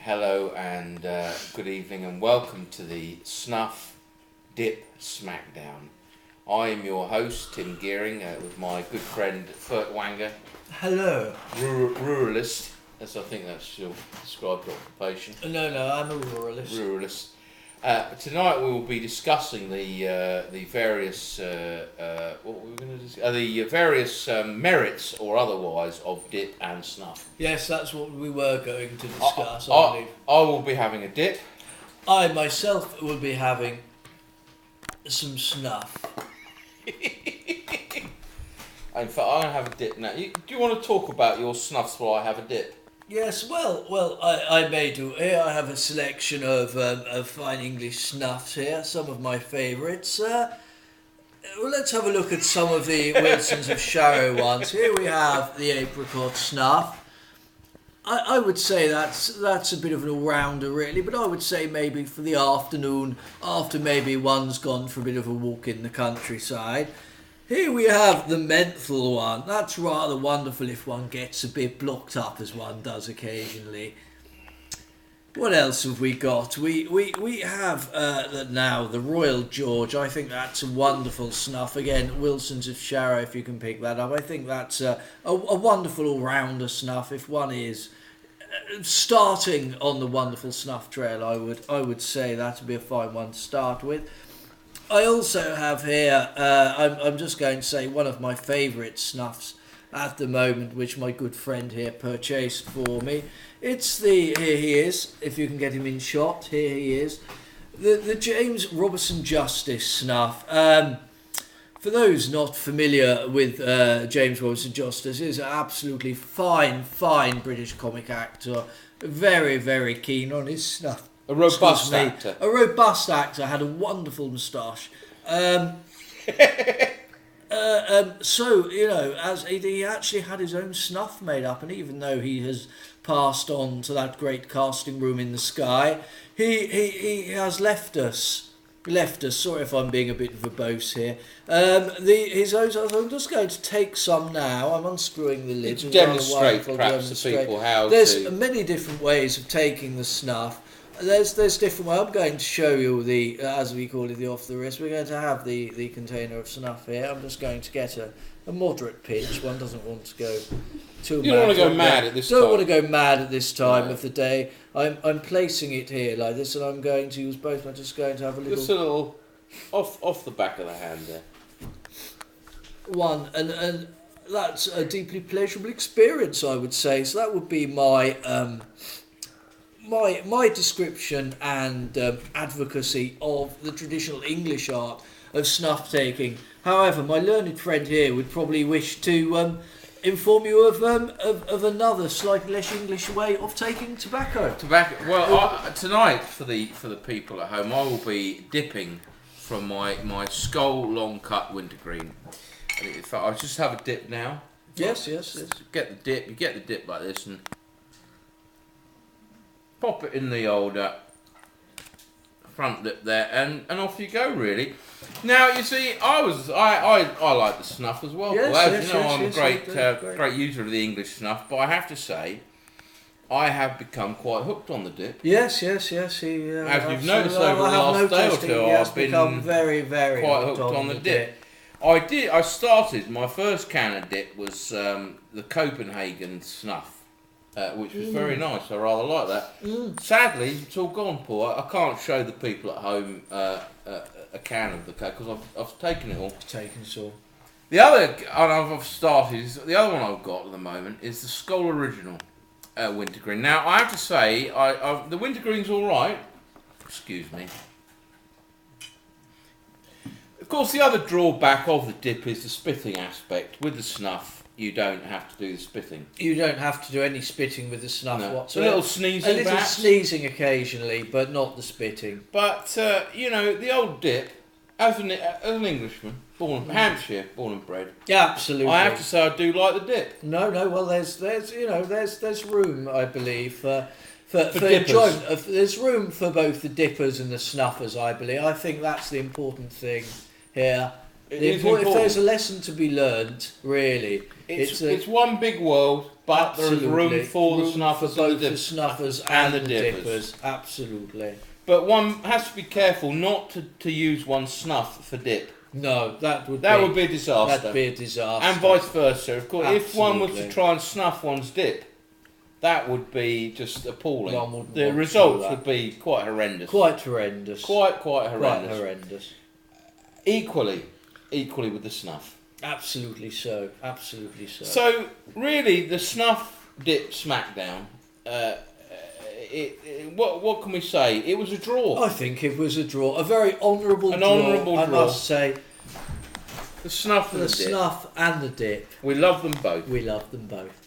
Hello and good evening and welcome to the Snuff Dip SmackDown. I am your host, Tim Gearing, with my good friend Fert Wanger. Hello. Ruralist, as I think that's your described occupation. No, I'm a ruralist. Ruralist. Tonight we will be discussing the various what were we going to discuss? The various merits or otherwise of dip and snuff. Yes, that's what we were going to discuss. I will be having a dip. I myself will be having some snuff. In fact, I'm going to have a dip now. Do you want to talk about your snuffs while I have a dip? Yes, well, I may do. Here I have a selection of fine English snuffs here, some of my favourites. Well, let's have a look at some of the Wilsons of Sharrow ones. Here we have the apricot snuff. I would say that's a bit of an all-rounder really, but I would say maybe for the afternoon, after maybe one's gone for a bit of a walk in the countryside. Here we have the menthol one. That's rather wonderful if one gets a bit blocked up, as one does occasionally. What else have we got? We have now the Royal George. I think that's a wonderful snuff. Again, Wilsons of Sharrow, if you can pick that up. I think that's a wonderful all-rounder snuff. If one is starting on the wonderful snuff trail, I would say that would be a fine one to start with. I also have here, I'm just going to say, one of my favourite snuffs at the moment, which my good friend here purchased for me. It's here he is, if you can get him in shot, here he is. The James Robertson Justice snuff. For those not familiar with James Robertson Justice, he's an absolutely fine British comic actor. Very, very keen on his snuff. A robust actor. A robust actor, had a wonderful moustache. So, you know, as he actually had his own snuff made up, and even though he has passed on to that great casting room in the sky, he has left us. Sorry if I'm being a bit verbose here. His own. I'm just going to take some now. I'm unscrewing the lid. To demonstrate perhaps to people how There's many different ways of taking the snuff. There's different ways. I'm going to show you the, as we call it, the off the wrist. We're going to have the container of snuff here. I'm just going to get a moderate pinch. One doesn't want to go too mad. You don't want to go mad at this time. Don't want to go mad at this time of the day. I'm placing it here like this, and I'm going to use both. I'm just going to have a little... Just a little off the back of the hand there. One, and that's a deeply pleasurable experience, I would say. So that would be my... My description and advocacy of the traditional English art of snuff taking. However, my learned friend here would probably wish to inform you of another slightly less English way of taking tobacco. Well, tonight for the people at home, I will be dipping from my Skull Long Cut Wintergreen. And in fact, I'll just have a dip now. Yes. Get the dip. You get the dip like this and pop it in the old front lip there, and off you go. Really. Now you see, I like the snuff as well. I'm a great user of the English snuff, but I have to say, I have become quite hooked on the dip. Yes. As you've noticed over the last day or two, I've been very quite hooked on the dip. I started, my first can of dip was the Copenhagen snuff. Which was very nice. I rather like that. Sadly, it's all gone, Paul. I can't show the people at home a can of the Coke because I've taken it all. Taken it all. The other, the other one I've got at the moment is the Skull Original Wintergreen. Now, I have to say, the Wintergreen's all right. Excuse me. Of course, the other drawback of the dip is the spitting aspect. With the snuff, you don't have to do the spitting. You don't have to do any spitting with the snuff whatsoever. A little sneezing, sneezing occasionally, but not the spitting. But the old dip, as an Englishman, born in Hampshire, born and bred. Yeah, absolutely. I have to say I do like the dip. No. Well, there's room, I believe, for dippers. There's room for both the dippers and the snuffers, I believe. I think that's the important thing here. If there's a lesson to be learned, really, it's one big world. but there is room Absolutely. for the Room snuffers for both and the the dippers. snuffers and and the the dippers. dippers. Absolutely. But one has to be careful not to use one snuff for dip. No, that would be a disaster. That'd be a disaster. And vice versa. Of course, if one was to Absolutely. try and snuff one's dip, that would be just appalling. One wouldn't The want to results do that. would be quite horrendous. Quite horrendous. Quite horrendous. Quite horrendous. Equally with the snuff. Absolutely so. Absolutely so. So really, the Snuff Dip SmackDown. What can we say? It was a draw. I think it was a draw. A very honourable An draw. honourable I draw. must say. The snuff and The the dip. snuff and the dip. We love them both. We love them both.